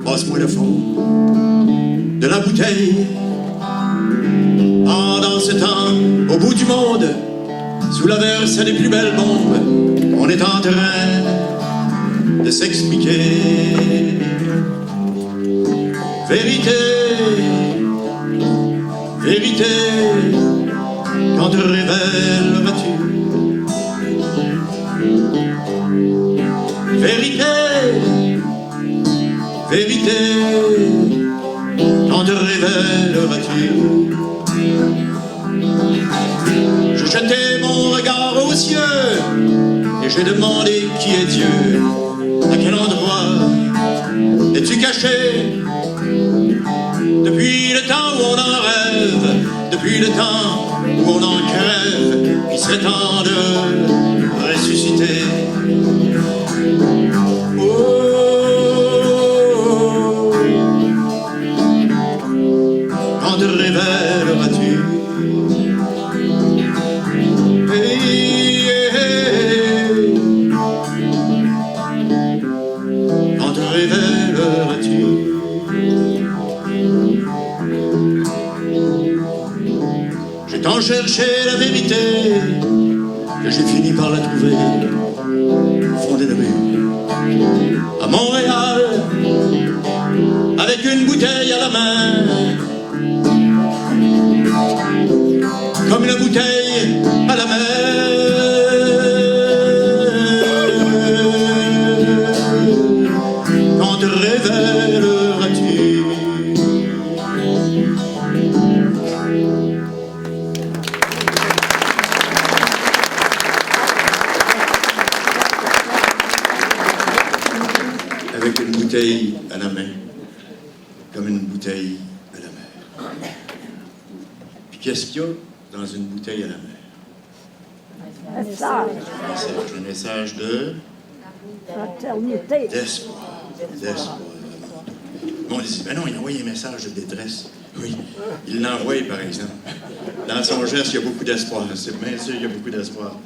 Passe-moi le fond de la bouteille. Pendant ce temps, au bout du monde, sous l'averse des plus belles bombes, on est en train de s'expliquer. Vérité, vérité, quand te révéleras-tu? Vérité, vérité, quand te révéleras-tu? Je jetai mon regard aux cieux et j'ai demandé qui est Dieu. À quel endroit es-tu caché? Depuis le temps où on en rêve, depuis le temps où on en crève, il serait temps de ressusciter. Oh, quand te révéleras-tu? Hey, hey, quand te révéleras-tu? J'ai tant cherché la vérité que j'ai fini par la trouver au fond des rues à Montréal, avec une bouteille à la main, comme une bouteille à la mer. Quand te révéleras-tu? Avec une bouteille à la main, comme une bouteille à la mer. Puis qu'est-ce qu'il y a dans une bouteille à la mer? Message. Un message de Fraternité. d'espoir. L'espoir. Bon, on dit, ben non, il a envoyé un message de détresse. Oui, il l'envoie, par exemple. Dans son geste, il y a beaucoup d'espoir. C'est bien sûr qu'il y a beaucoup d'espoir.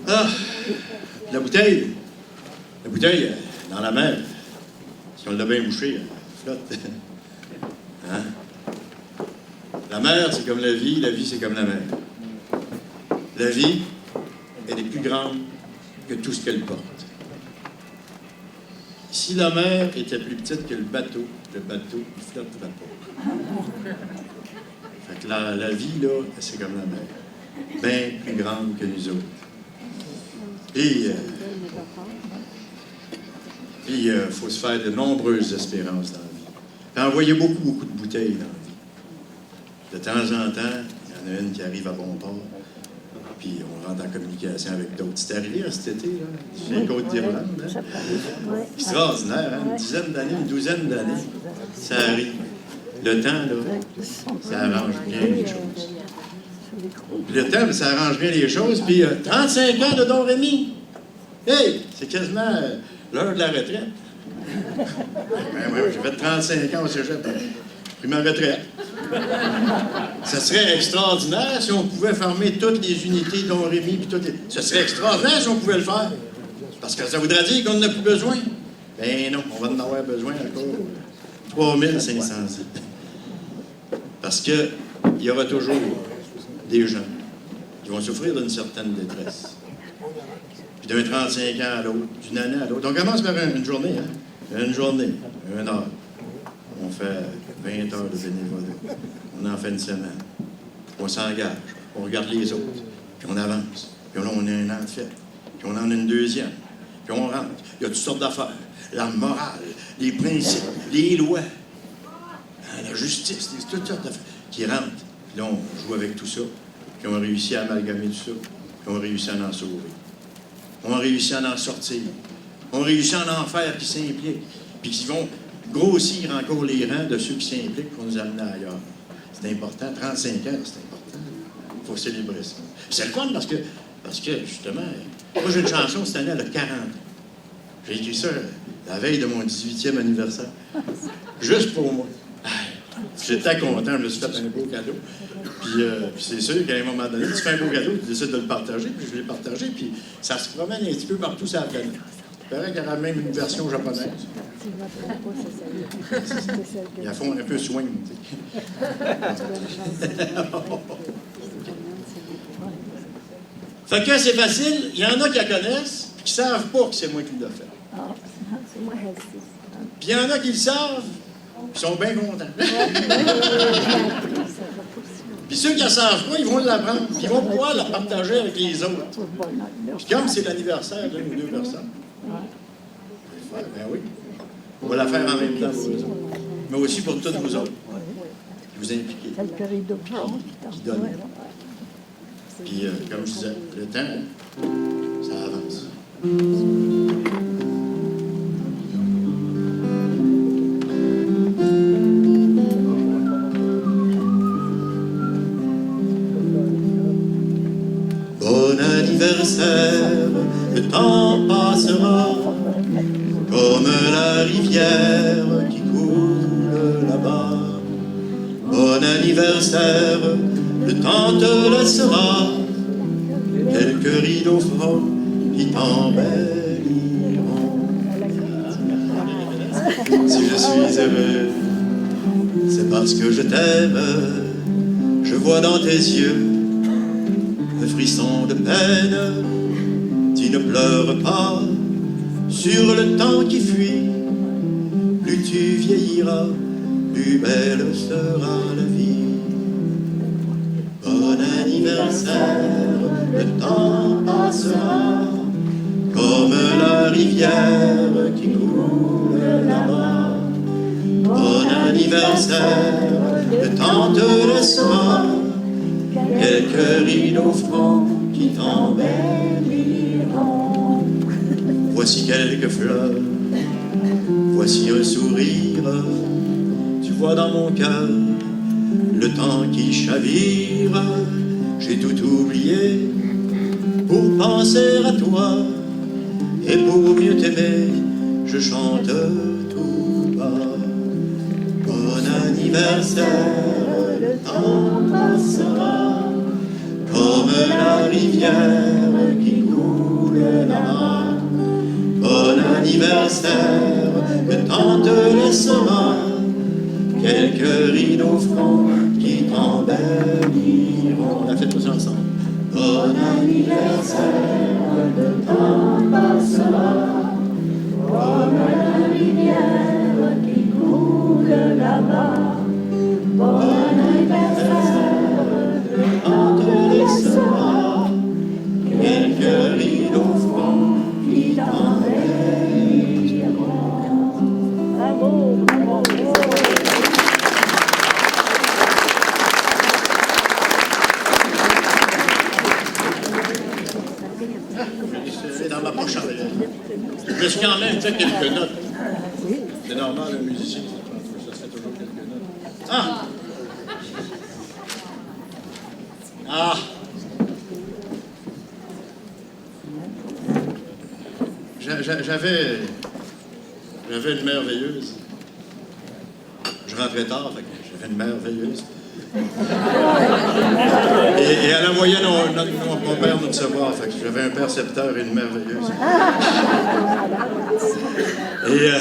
Ah, la bouteille. La bouteille, dans la mer. Si on l'a bien bouchée, elle flotte. Hein? La mer, c'est comme la vie c'est comme la mer. La vie, elle est plus grande que tout ce qu'elle porte. Si la mer était plus petite que le bateau, il flotterait pas. Fait que la vie, là, c'est comme la mer. Bien plus grande que nous autres. Puis, il faut se faire de nombreuses espérances dans la vie. Puis envoyer beaucoup de bouteilles dans la vie. De temps en temps, il y en a une qui arrive à bon port. Puis on rentre en communication avec d'autres. C'est arrivé cet été, là, sur les côtes d'Irlande. Hein? Extraordinaire, hein? Une dizaine d'années, une douzaine d'années. Ça arrive. Le temps, là, ça arrange bien les choses. Puis le temps, ça arrange bien les choses. Puis 35 ans de Don Rémy. Hey, c'est quasiment l'heure de la retraite. Ben, ouais, j'ai fait 35 ans au cégep. J'ai pris ma retraite. Ça serait extraordinaire si on pouvait former toutes les unités Don Rémy. Ce serait extraordinaire si on pouvait le faire. Parce que ça voudrait dire qu'on n'en a plus besoin. Ben non, on va en avoir besoin encore 3500 ans. Parce qu'il y aura toujours des gens qui vont souffrir d'une certaine détresse. Puis d'un 35 ans à l'autre, d'une année à l'autre. On commence par une journée, hein? Une journée, 1 heure. On fait 20 heures de bénévolat. On en fait une semaine. On s'engage. On regarde les autres. Puis on avance. Puis là, on a un an de fête. Puis on en a une deuxième. Puis on rentre. Il y a toutes sortes d'affaires. La morale, les principes, les lois, la justice, toutes sortes d'affaires qui rentrent. Puis là, on joue avec tout ça. Puis on réussit à amalgamer tout ça. Puis on réussit à en sauver. On réussit à en sortir. On réussit à en faire qui s'impliquent. Puis qui vont grossir encore les rangs de ceux qui s'impliquent pour nous amener ailleurs. C'est important. 35 ans, c'est important. Il faut célébrer ça. C'est le fun parce que justement, moi j'ai une chanson cette année, elle a 40 ans. J'ai écrit ça la veille de mon 18e anniversaire. Juste pour moi. J'étais content, je me suis fait un beau cadeau. Puis c'est sûr qu'à un moment donné, tu fais un beau cadeau, tu décides de le partager, puis je l'ai partagé, puis ça se promène un petit peu partout sur la planète. Il paraît qu'il y aura même une version japonaise. Ils la font un peu swing, tu sais. Fait que c'est facile, il y en a qui la connaissent, puis qui ne savent pas que c'est moi qui l'ai fait. Puis il y en a qui le savent, puis sont bien contents. Puis ceux qui ne la savent pas, ils vont l'apprendre, puis ils vont pouvoir la partager avec les autres. Puis comme c'est l'anniversaire d'une ou deux personnes, ben oui, on va la faire en même temps pour eux autres. Mais aussi pour tous vous autres, qui vous impliquez, qui donnent. Puis, comme je disais, le temps, ça avance. Bon anniversaire, le temps passera comme la rivière qui coule là-bas. Bon anniversaire, le temps te laissera quelques rideaux francs qui t'embelliront. Si je suis heureux, c'est parce que je t'aime. Je vois dans tes yeux un frisson de peine. Tu ne pleures pas sur le temps qui fuit. Plus tu vieilliras, plus belle sera la vie. Bon anniversaire, le temps passera comme la rivière qui coule là-bas. Bon anniversaire, le temps te laissera quelques rideaux francs qui t'embelliront. Voici quelques fleurs, voici un sourire. Tu vois dans mon cœur le temps qui chavire. J'ai tout oublié pour penser à toi. Et pour mieux t'aimer, je chante tout bas. Bon anniversaire, le temps passera, comme la rivière qui coule là-bas. Bon anniversaire, le temps te laissera quelques rideaux francs qui t'embelliront. On a fait tout ça ensemble. Bon anniversaire, le temps passera, comme la rivière qui coule là-bas. Bon anniversaire, le temps te laissera quelques rideaux francs qui t'embelliront. Bravo, bravo. C'est dans ma poche en arrière. Je me suis quand même fait quelques notes. C'est normal, un musicien, ça se fait toujours quelques notes. Ah! Ah! J'avais une merveilleuse. Je rentrais tard, fait que j'avais une merveilleuse. Et à la moyenne, mon père nous de savoir, fait que j'avais un percepteur et une merveilleuse. Et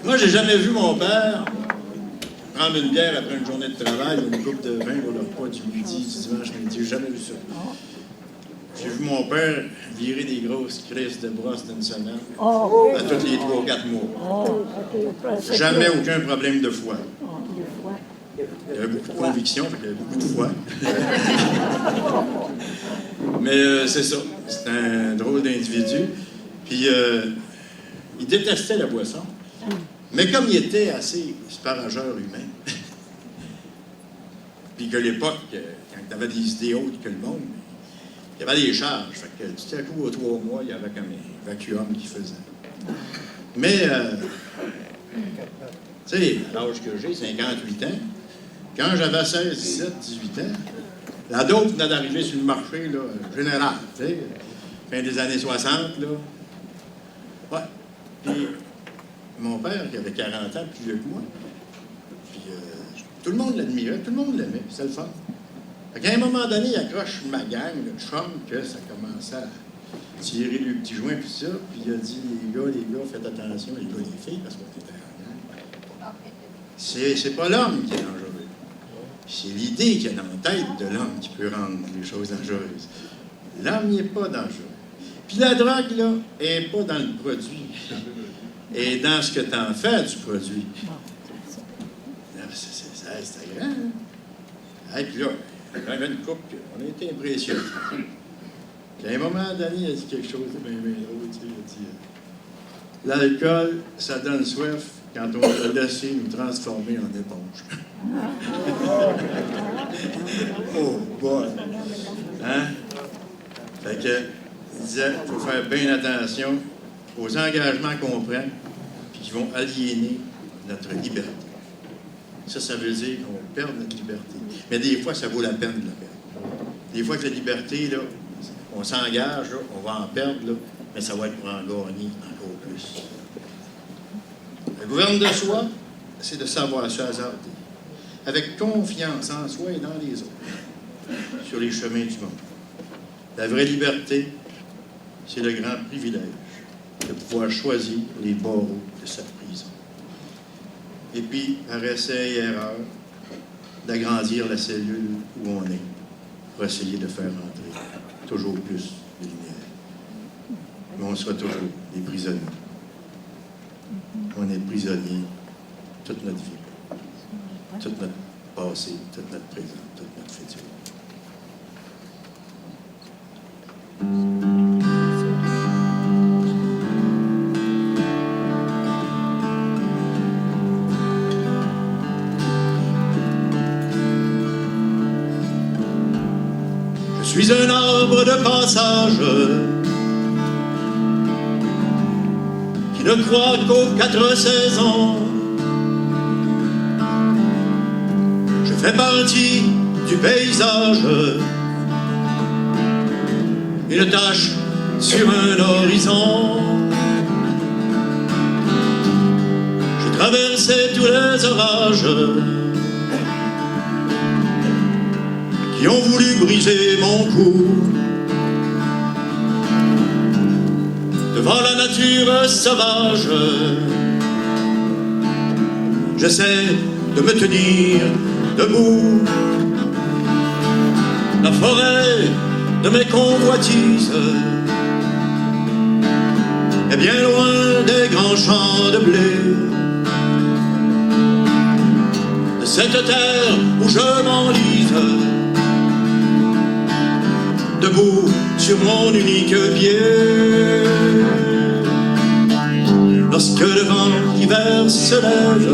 moi, j'ai jamais vu mon père prendre une bière après une journée de travail ou une coupe de vin au repas du midi, du dimanche midi. J'ai jamais vu ça. J'ai vu mon père virer des grosses crises de brosse d'une semaine à tous les 3 ou 4 mois. Jamais aucun problème de foie. Il y avait beaucoup de conviction, il y avait beaucoup de foi. Mais c'est ça. C'est un drôle d'individu. Puis il détestait la boisson. Mais comme il était assez sparageur humain, puis qu'à l'époque, quand tu avais des idées autres que le monde, il y avait des charges. Fait que tout à coup, aux 3 mois, il y avait comme un vacuum qui faisait. Mais, tu sais, à l'âge que j'ai, 58 ans, quand j'avais 16, 17, 18 ans, la dope venait d'arriver sur le marché là, général, tu sais, fin des années 60, là. Ouais. Puis, mon père, qui avait 40 ans plus vieux que moi, puis tout le monde l'admirait, tout le monde l'aimait, c'était le fun. Fait qu'à un moment donné, il accroche ma gang, le chum, que ça commençait à tirer le petit joint, puis ça, puis il a dit, les gars, faites attention, les gars, les filles, parce qu'on était en gang. C'est pas l'homme qui est dangereux. C'est l'idée qu'il y a dans la tête de l'homme qui peut rendre les choses dangereuses. L'homme n'est pas dangereux. Puis la drogue, là, n'est pas dans le produit. Et dans ce que tu en fais du produit. C'est grand, hein? Et puis là, il y avait une couple, on a été impressionnés. Puis à un moment donné, il a dit quelque chose de bien drôle, tu sais, il a dit l'alcool, ça donne soif quand on a laissé nous transformer en éponge. Oh boy! Hein? Fait que, il disait, il faut faire bien attention aux engagements qu'on prend, puis qui vont aliéner notre liberté. Ça veut dire qu'on perd notre liberté. Mais des fois, ça vaut la peine de la perdre. Des fois que la liberté, là, on s'engage, là, on va en perdre, là, mais ça va être pour en gagner encore plus. Le gouvernement de soi, c'est de savoir se hasarder, avec confiance en soi et dans les autres, sur les chemins du monde. La vraie liberté, c'est le grand privilège de pouvoir choisir les barreaux de sa prison. Et puis, par essai et erreur, d'agrandir la cellule où on est, pour essayer de faire entrer toujours plus de lumière. Mais on sera toujours des prisonniers. On est prisonniers toute notre vie, tout notre passé, tout notre présent, tout notre futur. Je suis un arbre de passage qui ne croit qu'aux 4 saisons. Je fais partie du paysage, une tache sur un horizon. traverser tous les orages qui ont voulu briser mon cou. Devant la nature sauvage, j'essaie de me tenir debout. La forêt de mes convoitises est bien loin des grands champs de blé, de cette terre où je m'enlise, debout sur mon unique pied. Lorsque le vent d'hiver se lève,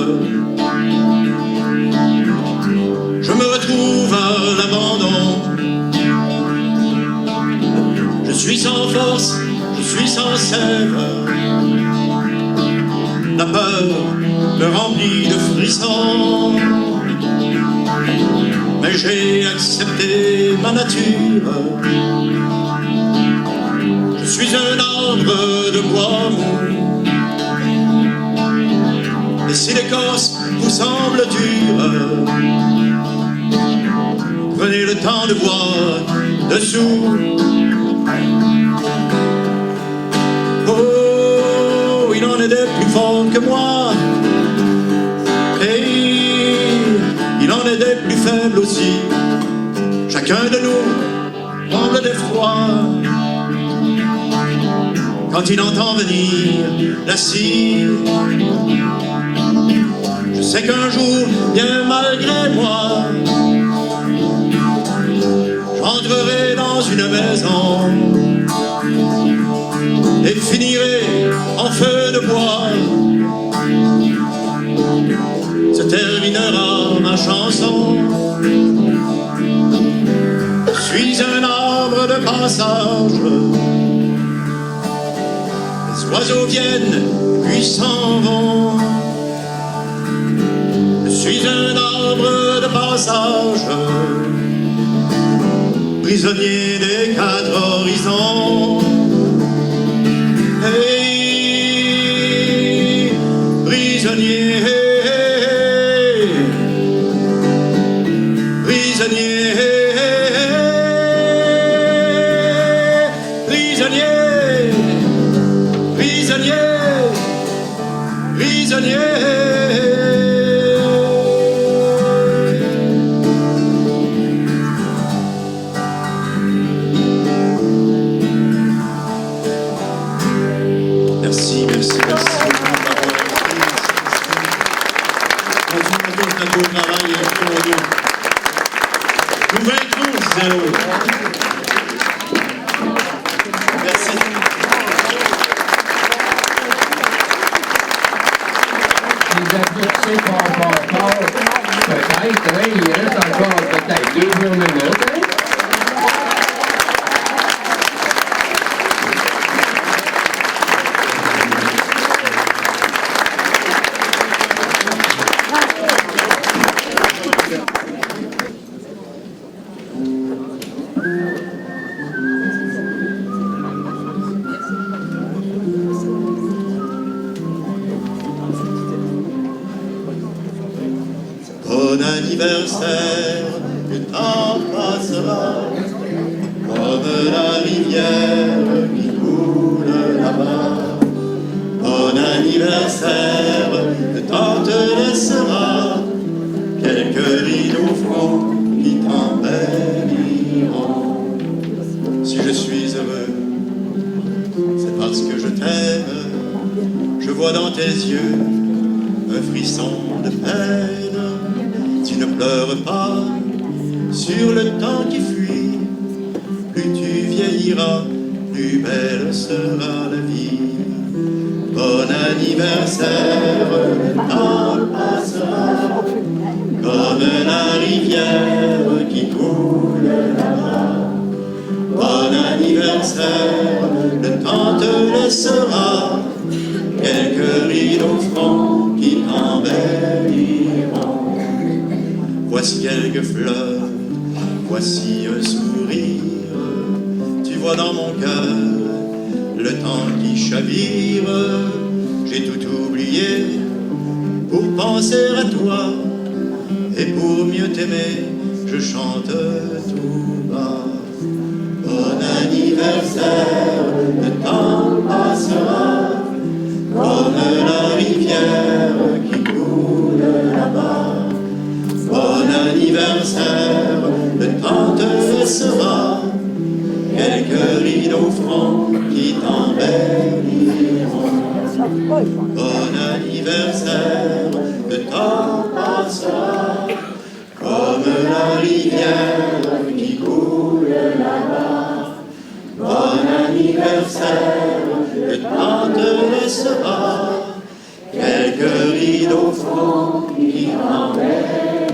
je me retrouve à l'abandon. Je suis sans force, je suis sans sève. La peur me remplit de frissons, mais j'ai accepté ma nature. Je suis un arbre de bois mou. Et si l'écorce vous semble dure, prenez le temps de voir dessous. Oh, il en est des plus forts que moi, et il en est des plus faibles aussi. Chacun de nous tremble d'effroi quand il entend venir la scie. Je sais qu'un jour, bien malgré moi, j'entrerai dans une maison et finirai en feu de bois. Se terminera ma chanson. Je suis un arbre de passage. Les oiseaux viennent puis s'en vont. Je suis un arbre de passage, prisonnier des quatre horizons. Hey, prisonnier, prisonnier, prisonnier, prisonnier, prisonnier. Merci, merci, merci. Continuons tous notre beau travail et nous. Nous vaincrons, zéro. Merci. Les adversaires pas encore fort, peut-être, hein, il reste encore peut-être 2 minutes. Hein? Bon anniversaire, le temps passera, comme la rivière qui coule là-bas. Bon anniversaire, le temps te laissera quelques rides au front qui t'embelliront. Si je suis heureux, c'est parce que je t'aime. Je vois dans tes yeux un frisson de peine. Tu ne pleures pas sur le temps qui fuit. Plus tu vieilliras, plus belle sera la vie. Bon anniversaire, le temps passera comme la rivière qui coule là-bas. Bon anniversaire, le temps te laissera quelques rides au front qui t'embelliront. Voici quelques fleurs, voici un sourire. Tu vois dans mon cœur le temps qui chavire. J'ai tout oublié pour penser à toi, et pour mieux t'aimer, je chante tout bas. Bon anniversaire, le temps passera, comme la rivière qui coule là-bas. Bon anniversaire, le temps te laissera quelques rides au front qui t'embelliront. Bon anniversaire, le temps passera, comme la rivière qui coule là-bas. Bon anniversaire, le temps te laissera quelques rides au front qui t'embelliront.